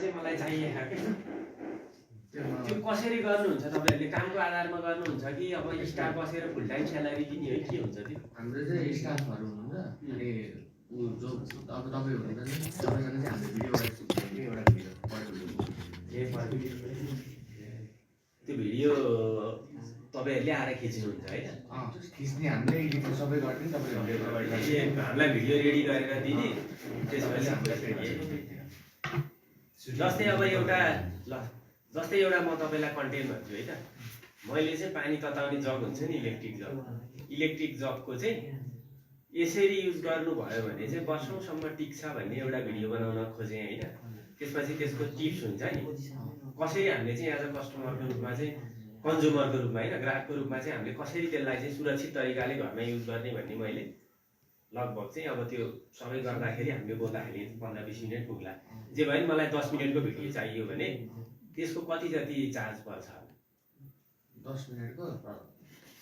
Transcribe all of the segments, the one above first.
चाहिँ मलाई चाहिएको के त्यो कसरी गर्नुहुन्छ तपाईहरुले कामको आधारमा गर्नुहुन्छ कि अब स्टाफ बसेर फुल टाइम स्यालेरी दिने हो के हुन्छ त्यो हाम्रो चाहिँ स्टाफहरु हुनुहुन्छ अनि जो अब तपाईहरु हुनुहुन्छ नि तपाईसँग चाहिँ हामीले भिडियो गरेको छु एउटा भिडियो त्यो भिडियो तपाईहरुले आएर खिच्नुहुन्छ हैन खिच्ने हामीले एडिटिङ सबै गर्ने तपाईहरुले हामीलाई भिडियो रेडी गरेर दिने त्यसपछि जस्तै अब एउटा ल जस्तै एउटा म तपाईलाई कन्टेन्ट भन्छु है त मैले चाहिँ पानी तताउने जग हुन्छ नि इलेक्ट्रिक जगको चाहिँ यसरी युज गर्नुभयो भने चाहिँ वर्षौंसम्म टिक्छ भन्ने एउटा भिडियो बनाउन खोजेँ हैन त्यसपछि त्यसको टिप्स हुन्छ नि कसरी हामीले चाहिँ एज अ कस्टमरको रूपमा चाहिँ कन्ज्युमरको रूपमा हैन ग्राहकको रूपमा चाहिँ हामीले कसरी त्यसलाई चाहिँ सुरक्षित तरिकाले घरमा युज गर्ने भन्ने मैले लगभग चाहिँ अब त्यो सबै गर्दाखेरि हामीले बोल्दाखेरि 15-20 मिनेट पुग्ला जे भयो नि मलाई 10 मिनेटको भिडियो चाहियो भने त्यसको कति जति चार्ज पर्छ 10 मिनेटको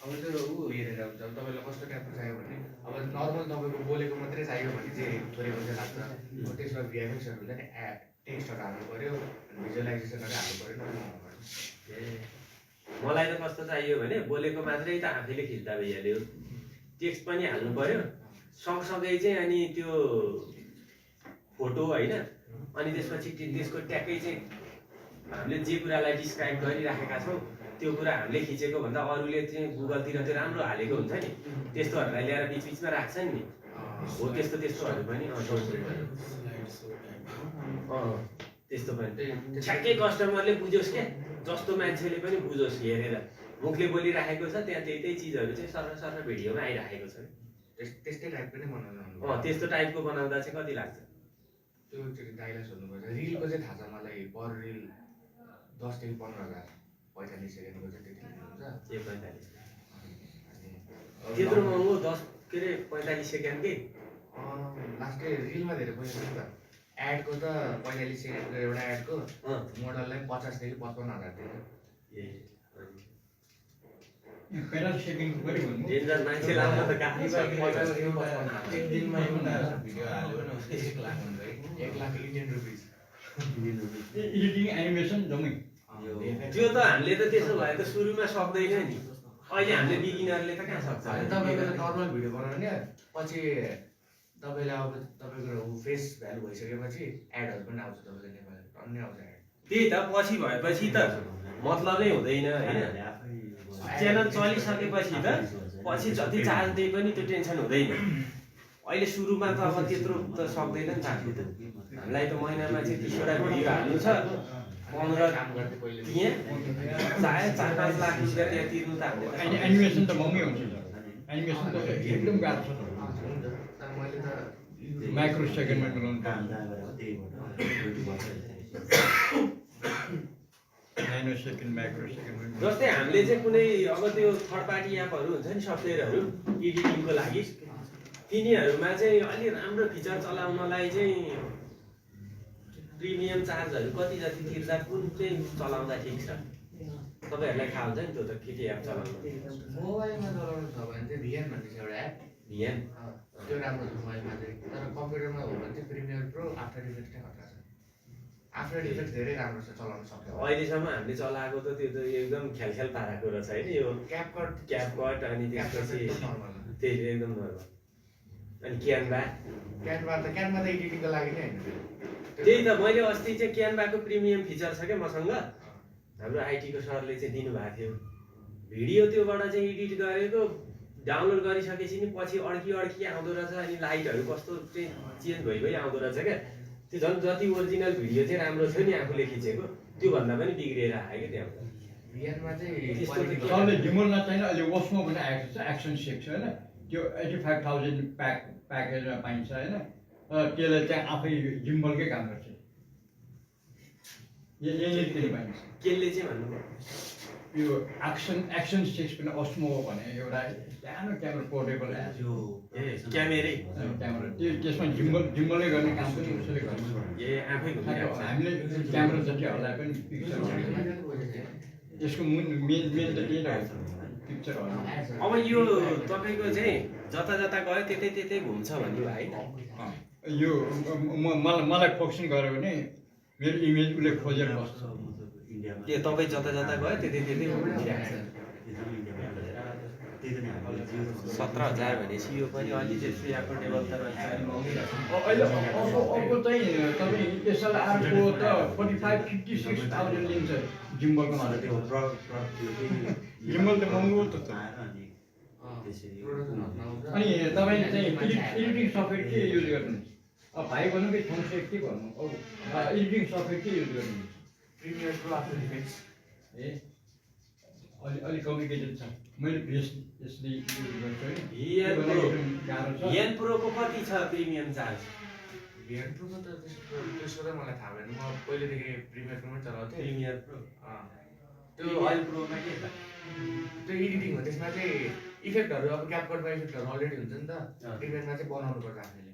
अब त्यो उ हेरेर हुन्छ तपाईलाई कस्तो टाइपको चाहियो भने अब नर्मल तपाईको बोलेको मात्रै चाहियो भने चाहिँ थोरै पैसा लाग्छ त्यसमा भिएफएक्सहरु हुन्छ नि टेक्स्टहरु हाल्नु पर्यो भिजुअलाइजेसनहरु हाल्नु पर्यो मलाई त कस्तो चाहियो भने बोलेको मात्रै त आफैले खिच्दा भइहाल्यो टेक्स्ट पनि हाल्नु पर्यो सँगसँगै चाहिँ अनि त्यो फोटो हैन अनि त्यसपछि त्यसको ट्यागै चाहिँ हामीले जे कुरालाई डिस्क्राइब गरिराखेका छौं त्यो कुरा हामीले खिचेको भन्दा अरूले चाहिँ गुगलतिर त्यो राम्रो हालेको हुन्छ नि त्यस्तोहरुलाई ल्याएर बीचमा राख्छन् नि हो त्यस्तोहरु पनि त्यस्तो पनि ठ्याक्कै कस्टमरले बुझोस् के जस्तो मान्छेले पनि बुझोस् हेरेर मुखले बोलिराखेको छ त्यहाँ त्यही चीजहरु चाहिँ सरर भिडियोमा आइराखेको छ त्यस्तै टाइपको नै बनाउनु त्यस्तो टाइपको बनाउँदा चाहिँ कति लाग्छ त्यो चाहिँ डाइलग्स हुनुपर्छ रिलको चाहिँ थाहा छ मलाई पर रिल 10 देखि 15,000 45 सेकेन्डको चाहिँ त्यति हुन्छ ए 45 त्यत्रो महँगो 10 के रे 45 सेकेन्ड के लास्टै रिलमा धेरै पैसा छ त एडको त 45 सेकेन्डको एउटा एडको मोडललाई 50 देखि 55,000 दिन्छ ए 45 सेकेन्डको पनि भन्नु डेन्जर मान्छे लाउन त काफी छ 50 देखि 55,000 एक दिनमा एउटा भिडियो हाल्यो भने 1 लाख हुन्छ 1 lakh Indian rupees editing animation जम्मै त्यो त हामीले त त्यसो भए त सुरुमा सक्दैन नि अहिले हामीले बिगिनरले त कहाँ सक्छ तपाईको नर्मल भिडियो बनाउने पछि तपाईलाई अब तपाईको फेस भ्यालु भइसकेपछि एडहरु पनि आउँछ तपाईको नेपाली अन्य आउँछ एड त्यही त पछि भएपछि त मतलबै हुँदैन हैन च्यानल चलिसकेपछि त पछि जति चार्ज दिए पनि त्यो टेन्सन हुँदैन अहिले सुरुमा त अब त्यत्रो त सक्दैन नि हामीले त हामीलाई त महिनामा चाहिँ 30 वटा भिडियो हाल्नु छ 15 काम गर्दै पहिले दिए चाहे 4-5 लाख रुपैयाँ त्यहाँ तिर्नु त हामीले एनिमेसन त महँगै हुन्छ एनिमेसन त एकदम गाह्रो छ तर मैले त माइक्रो सेकेन्डमा मिलाउनु नाइनो सेकेन्ड माइक्रो सेकेन्डमा जस्तै हामीले चाहिँ कुनै अब त्यो थर्ड पार्टी एपहरु हुन्छ नि सफ्टवेयरहरु एडिटिङको लागि तिनीहरुमा चाहिँ अलि राम्रो फिचर चलाउनलाई चाहिँ प्रिमियम चार्जहरु कति जति तिर्दा कुन चाहिँ चलाउँदा ठीक छ तपाईहरुलाई थाहा हुन्छ नि त्यो त के एप चलाउनु मोबाइलमा चलाउनु छ भने चाहिँ भिएन भन्ने छ एउटा एप भिएन त्यो राम्रो छ मोबाइलमा चाहिँ तर कम्प्युटरमा हो भने चाहिँ प्रिमियर प्रो आफ्टर इफेक्ट्स नै खतरा छ आफ्टर इफेक्ट्स धेरै राम्रो छ चलाउन सक्छ अहिलेसम्म हामीले चलाएको त त्यो त एकदम ख्यालख्याल पाराको रहेछ हैन यो क्यापकट अनि त्यसपछि त्यही एकदम नर्मल अनि क्यानभा त एडिटिङको लागि नै हैन त्यही त मैले अस्ति चाहिँ क्यानभाको प्रिमियम फिचर छ के मसँग हाम्रो आइटीको सरले चाहिँ दिनुभएको थियो भिडियो त्योबाट चाहिँ एडिट गरेको डाउनलोड गरिसकेपछि नि पछि अड्की आउँदो रहेछ अनि लाइटहरु कस्तो चाहिँ चेन्ज भइ आउँदो रहेछ क्या त्यो झन् जति ओरिजिनल भिडियो चाहिँ राम्रो थियो नि आफूले खिचेको त्यो भन्दा पनि बिग्रिएर आयो के त्यहाँ भिएनमा चाहिँ सरले जिमोलमा चाहिँ अहिले वसमा पनि आएको छ एक्सन सेक्स हैन त्यो 85,000 प्याकेजमा पाइन्छ हैन त्यसले चाहिँ आफै जिम्बलकै काम गर्छ यही किन पाइन्छ केले चाहिँ भन्नुभयो यो एक्सन सेक्स पनि अस्मो भने एउटा सानो क्यामेरा पोर्टेबल क्यामेरै क्यामेरा त्यो त्यसमा जिम्बलले गर्ने काम पनि उसले गर्छ ए आफै हामीले क्यामेरा जति हल्ला पनि पिक्चर त्यसको मेन त त्यही रहेछ पिक्चर हल्ला अब यो तपाईको चाहिँ जता गयो त्यतै घुम्छ भन्नु भयो हैन यो मलाई फोकसिङ गर्यो भने मेरो इमेज उसले खोजेर बस्छ। के तपाईँ जता जता गयो त्यति त्यति भइरहेको छ। 17,000 भनेपछि यो पनि अलि त्यस्तै एफोर्डेबल त रहेछ, अलि महँगै रहेछ। अहिले अर्को चाहिँ तपाईँ एसएलआरको त 45-56,000 लिन्छ जिम्बलको मात्र। जिम्बल त महँगो त छ। अनि तपाईँले चाहिँ एडिटिङ सफ्टवेयर के युज गर्नुहुन्छ? भाइ भन्नु कि थम्सएट के भन्नु? एडिटिङ सफ्टवेयर के युज गर्नुहुन्छ? Premiere pro, after effects. ए अलि कम्प्लिकेटेड छ। मैले यसले युज गर्छु है। भिएन प्रोको कति छ प्रिमियम चार्ज? भिएन प्रोको त त्यसको त मलाई थाहा भएन। म पहिलेदेखि प्रिमियर प्रोमै चलाउँथेँ। प्रिमियर प्रो त्यो भिएन प्रोमा के छ? त्यो एडिटिङ हो, त्यसमा चाहिँ इफेक्टहरू अब क्यापकटमा इफेक्टहरू अलरेडी हुन्छ नि त। प्रिमियरमा चाहिँ बनाउनु पर्छ आफूले,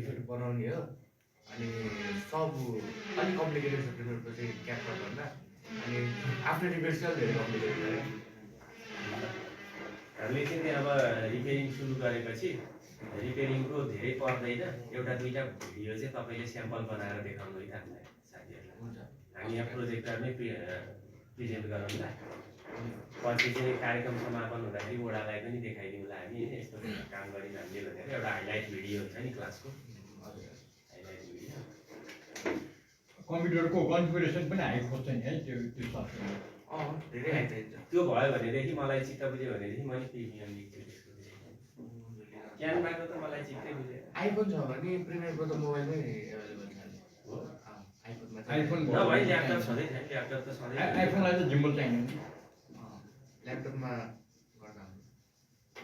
इफेक्ट बनाउने हो। अनि सब अलिक कम्प्लिकेटेड छ प्रिमियरको चाहिँ क्यापकटभन्दा। अनि आफ्टर इफेक्ट्स चाहिँ धेरै कम्प्लिकेटेड छ। हामीले चाहिँ अब रिपेयरिङ सुरु गरेपछि रिपेयरिङको धेरै पर्दैन, एउटा दुईवटा भिडियो चाहिँ तपाईँले स्याम्पल बनाएर देखाउनु है त हामीलाई, साथीहरूलाई। हुन्छ, हामी यहाँ प्रोजेक्टरमै प्रेजेन्ट गरौँला। पछि चाहिँ कार्यक्रम समापन हुँदाखेरि वडालाई पनि देखाइदिउँला हामी, यस्तो काम गऱ्यौँ हामीले भनेर एउटा हाइलाइट भिडियो हुन्छ नि क्लासको, हाइलाइट भिडियो। कम्प्युटरको कन्फिगरेसन पनि हाई खोज्छ नि है त्यो सफ्टवेयर। धेरै हाइ चाहिन्छ। त्यो भयो भनेदेखि मलाई चित्त बुझ्यो भनेदेखि मैले प्रिमियम लिन्छु त्यसको विषयमा। क्यानभाको त मलाई चित्तै बुझेन। आइफोन छ भने प्रिमियर प्रो त मोबाइलमै एभाइलेबल छ। हो आइफोनमा आइफोन नभए ल्यापटप छँदै थियो, ल्यापटप त सधैँ आइफोनलाई त जिम्बल चाहिने। ल्यापटपमा गर्दा हुन्छ।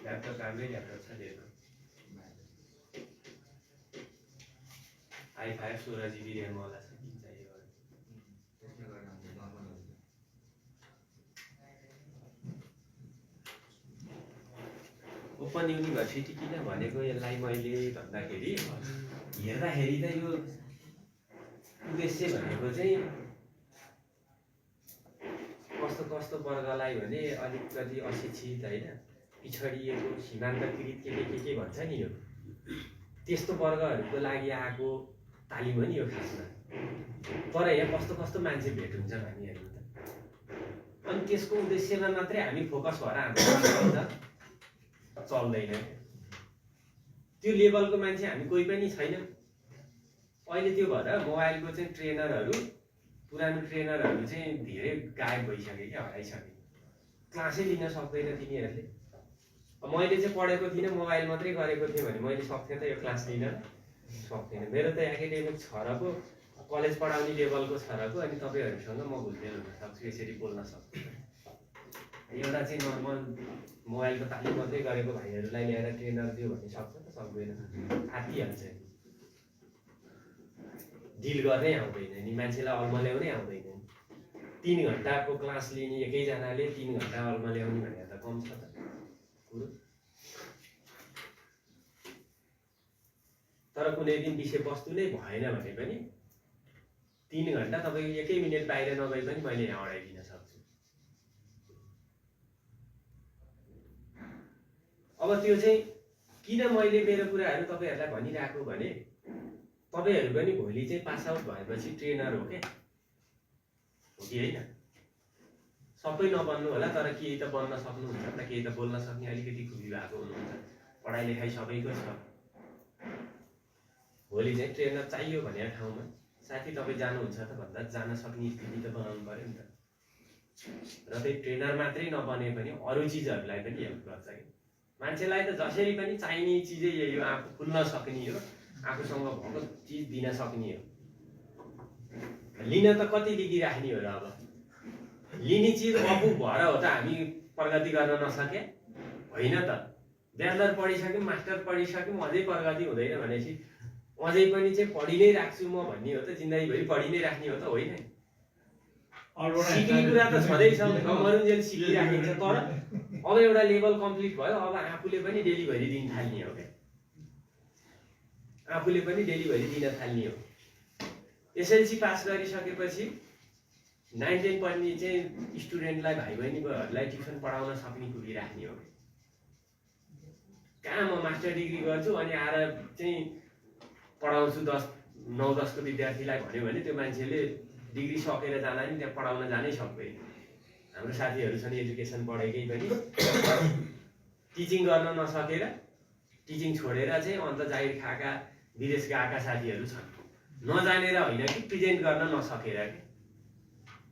ल्यापटप राम्रै ल्यापटप छ दिएको। i5 16 GB ऱ्याम वाला छ, किन चाहियो? त्यसमा गर्दा हुन्छ, नर्मल हुन्छ। ओपन युनिभर्सिटी किन भनेको यसलाई मैले भन्दाखेरि हेर्दाखेरि त यो उद्देश्य भनेको चाहिँ कस्तो कस्तो वर्गलाई भने अलिकति अशिक्षित होइन, पिछडिएको सीमान्तकृत के भन्छ नि यो, त्यस्तो वर्गहरूको लागि आएको तालिम हो नि यो खासमा। तर यहाँ कस्तो कस्तो मान्छे भेट हुन्छ हामीहरू त, अनि त्यसको उद्देश्यमा मात्रै हामी फोकस भएर हाम्रो चल्दैन। त्यो लेभलको मान्छे हामी कोही पनि छैन अहिले। त्यो भएर मोबाइलको चाहिँ ट्रेनरहरू, पुरानो ट्रेनरहरू चाहिँ धेरै गायब भइसक्यो क्या, हराइसक्यो। क्लासै लिन सक्दैन तिनीहरूले। मैले चाहिँ पढेको थिइनँ, मोबाइल मात्रै गरेको थिएँ भने मैले सक्थेँ त यो क्लास लिन? सक्दैन। मेरो त एकाडेमिक छ र पो, कलेज पढाउने लेभलको छ र पो, अनि तपाईँहरूसँग म भुल्दै हुन सक्छु, यसरी बोल्न सक्छु। एउटा चाहिँ नर्मल मोबाइलको तालिम मात्रै गरेको भाइहरूलाई ल्याएर ट्रेनर दियो भने सक्छ त? सक्दैन, आत्तिहाल्छ नि। डिल गर्नै आउँदैन नि, मान्छेलाई अल्मल्याउनै आउँदैन नि। 3 घन्टाको क्लास लिने एकैजनाले 3 घन्टा अल्मल्याउने भने त कम छ त कुरो। तर कुनै दिन विषयवस्तु नै भएन भने पनि 3 घन्टा तपाईँको 1 मिनेट बाहिर नगए पनि मैले यहाँ अडाइदिन सक्छु। अब त्यो चाहिँ किन मैले मेरो कुराहरू तपाईँहरूलाई भनिरहेको भने तपाईँहरू पनि भोलि चाहिँ पास आउट भएपछि ट्रेनर हो क्या, हो कि होइन? सबै नबन्नु होला, तर केही त बन्न सक्नुहुन्छ नि त, केही त बोल्न सक्ने अलिकति खुबी भएको हुनुहुन्छ। पढाइ लेखाइ सबैको छ। भोलि चाहिँ ट्रेनर चाहियो भनेर ठाउँमा साथी तपाईँ जानुहुन्छ त भन्दा जान सक्ने स्थिति त बनाउनु पऱ्यो नि त। र त्यही ट्रेनर मात्रै नबने पनि अरू चिजहरूलाई पनि हेल्प गर्छ कि। मान्छेलाई त जसरी पनि चाहिने चिजै यही हो, आफू खुल्न सक्ने हो, आफूसँग भएको चिज दिन सक्ने हो। लिन त कति लिगिराख्ने हो र? अब लिने चिज अपुग भएर हो त हामी प्रगति गर्न नसके? होइन त। ब्याचलर पढिसक्यौँ, मास्टर पढिसक्यौँ, अझै प्रगति हुँदैन भनेपछि अझै पनि चाहिँ पढि नै राख्छु म भन्ने हो त? जिन्दगीभरि पढि नै राख्ने हो त? होइन। सिक्ने कुरा त छँदैछ, नमरुन्जेल सिकिराखिन्छ। तर अब एउटा लेभल कम्प्लिट भयो, अब आफूले पनि डेलिभरी दिन थाल्ने हो क्या, आफूले पनि डेलिभरी दिन थाल्ने हो। एसएलसी पास गरिसकेपछि 9-10 पढ्ने चाहिँ स्टुडेन्टलाई, भाइ बहिनीहरूलाई ट्युसन पढाउन सक्ने खुबी राख्ने हो। कहाँ म मास्टर डिग्री गर्छु अनि आएर चाहिँ पढाउँछु 10 9-10 को विद्यार्थीलाई भन्यो भने त्यो मान्छेले डिग्री सकेर जाँदा पनि त्यहाँ पढाउन जानै सक्दैन। हाम्रो साथीहरू छन् एजुकेसन पढेकै पनि टिचिङ गर्न नसकेर टिचिङ छोडेर चाहिँ अन्त जागिर खाएका विदेश गएका साथीहरू छन्, नजानेर होइन कि प्रेजेन्ट गर्न नसकेर कि।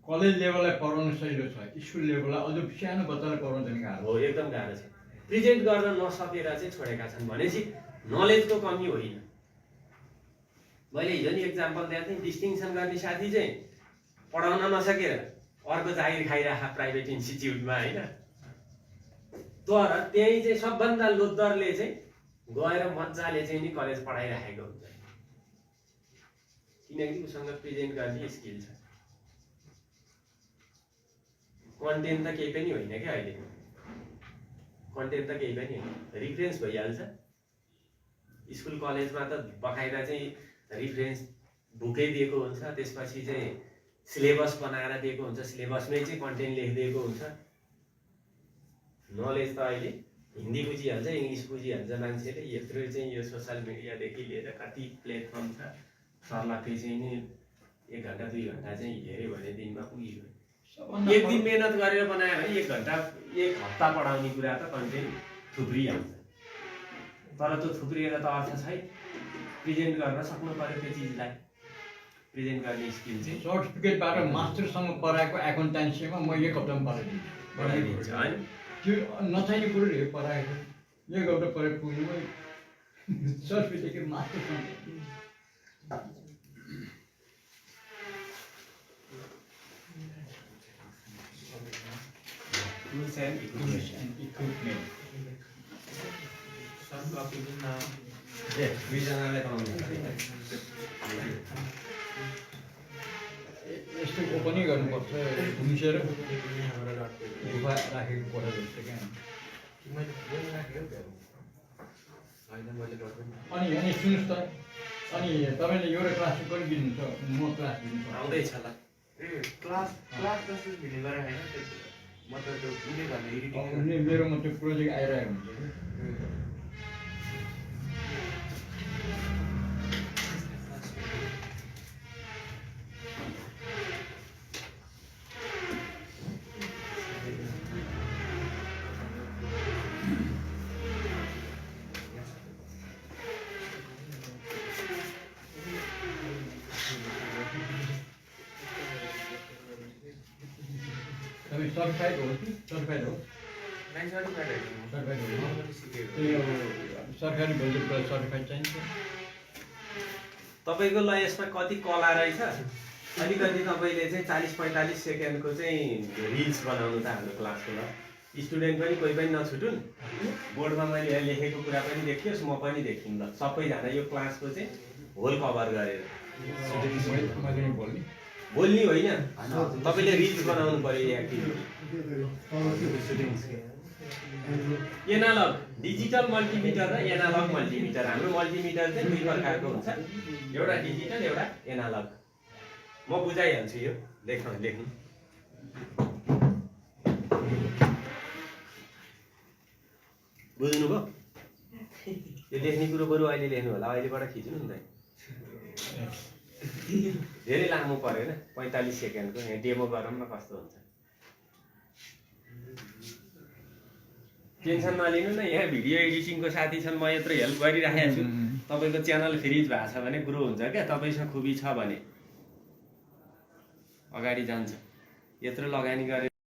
कलेज लेभललाई पढाउन सजिलो छ, स्कुल लेभललाई अझ सानो बच्चालाई पढाउन चाहिँ गाह्रो हो, एकदम गाह्रो छ। प्रेजेन्ट गर्न नसकेर चाहिँ छोडेका छन् भनेपछि नलेजको कमी होइन। मैले हिजो नि एक्जाम्पल दिएको थिएँ, डिस्टिङसन गर्ने साथी चाहिँ पढाउन नसकेर अर्को जागिर खाइरहेको प्राइभेट इन्स्टिच्युटमा होइन, तर त्यही चाहिँ सबभन्दा लोद्धरले चाहिँ गएर मजाले चाहिँ नि कलेज पढाइराखेको हुन्छ, किनकि उसँग प्रेजेन्ट गर्ने स्किल छ। कन्टेन्ट त केही पनि होइन क्या, अहिले कन्टेन्ट त केही पनि होइन, रिफरेन्स भइहाल्छ। स्कुल कलेजमा त बकाइदा चाहिँ रिफरेन्स बुकै दिएको हुन्छ, त्यसपछि चाहिँ सिलेबस बनाएर दिएको हुन्छ, सिलेबसमै चाहिँ कन्टेन्ट लेखिदिएको हुन्छ। नलेज त अहिले हिन्दी बुझिहाल्छ, इङ्ग्लिस बुझिहाल्छ मान्छेले। यत्रो चाहिँ यो सोसियल मिडियादेखि लिएर कति प्लेटफर्म छ, सर्लाफी चाहिँ नि 1 घन्टा 2 घन्टा चाहिँ हेऱ्यो भने दिनमा पुगियो। एक दिन मेहनत गरेर बनायो भने 1 घन्टा 1 हप्ता पढाउने कुरा त कन्टेन्ट थुप्रिहाल्छ, तर त्यो थुप्रिएर त अर्थ छैन। प्रेजेन्ट गर्न सक्नु पर्यो, त्यो चिजलाई प्रेजेन्ट गर्ने स्किल चाहिँ। सर्टिफिकेटबाट मास्टरसम्म पढाएको एकाउन्टेन्सीमा म 1 हप्तामा बनाइदिन्छ होइन। त्यो नचाहिने कुरो पढाएको 1 हप्ता पढाइ पुग्नु सर्टिफिकेट मास्टरसम्म। Tools and equipment. दुईजनालाई पाउनु यस्तो पनि गर्नुपर्छ, घुम्सेर गुफा राखेको कोठा जस्तो क्या। अनि सुन्नुहोस् त, अनि तपाईँले एउटा क्लास पनि दिनुहुन्छ, म क्लास दिन्छु आउँदैछ ल। क्लास जस्तो भिडियो गरेर होइन, मतलब त्यो कुनै भन्ने एडिटिङ मेरोमा त्यो प्रोजेक्ट आइरहेको हुन्छ। तपाईँ सर्टिफाइड हो कि सर्टिफाइड हो? सरकारी बजेटबाट सर्टिफाइड चाहिन्छ। तपाईँको ल यसमा कति कला रहेछ, अलिकति तपाईँले चाहिँ 40-45 सेकेन्डको चाहिँ रिल्स बनाउनु त हाम्रो क्लासको ल। स्टुडेन्ट पनि कोही पनि नछुटुन्, बोर्डमा मैले लेखेको कुरा पनि देखियोस्, म पनि देखिन् ल, सबैजना यो क्लासको चाहिँ होल कभर गरेर। बोल्ने होइन, तपाईँले रिल्स बनाउनु पर्यो एक्टिभिटी। एनालग डिजिटल मल्टिमिटर र एनालग मल्टिमिटर। हाम्रो मल्टिमिटर चाहिँ 2 प्रकारको हुन्छ, एउटा डिजिटल एउटा एनालग। म बुझाइहाल्छु, यो लेख्नु। बुझ्नुभयो? यो लेख्ने कुरो बरु अहिले लेख्नु होला, अहिलेबाट खिच्नु नि त। धेरै लामो परेन, 45 सेकेन्डको। यहाँ डेमो गरौँ न कस्तो हुन्छ। टेन्सन नलिनु न, यहाँ भिडियो एडिटिङको साथी छन्, म यत्रो हेल्प गरिराखेको छु। तपाईँको च्यानल फ्रिज भएको छ भने ग्रो हुन्छ क्या, तपाईँसँग खुबी छ भने अगाडि जान्छ। यत्रो लगानी गरेर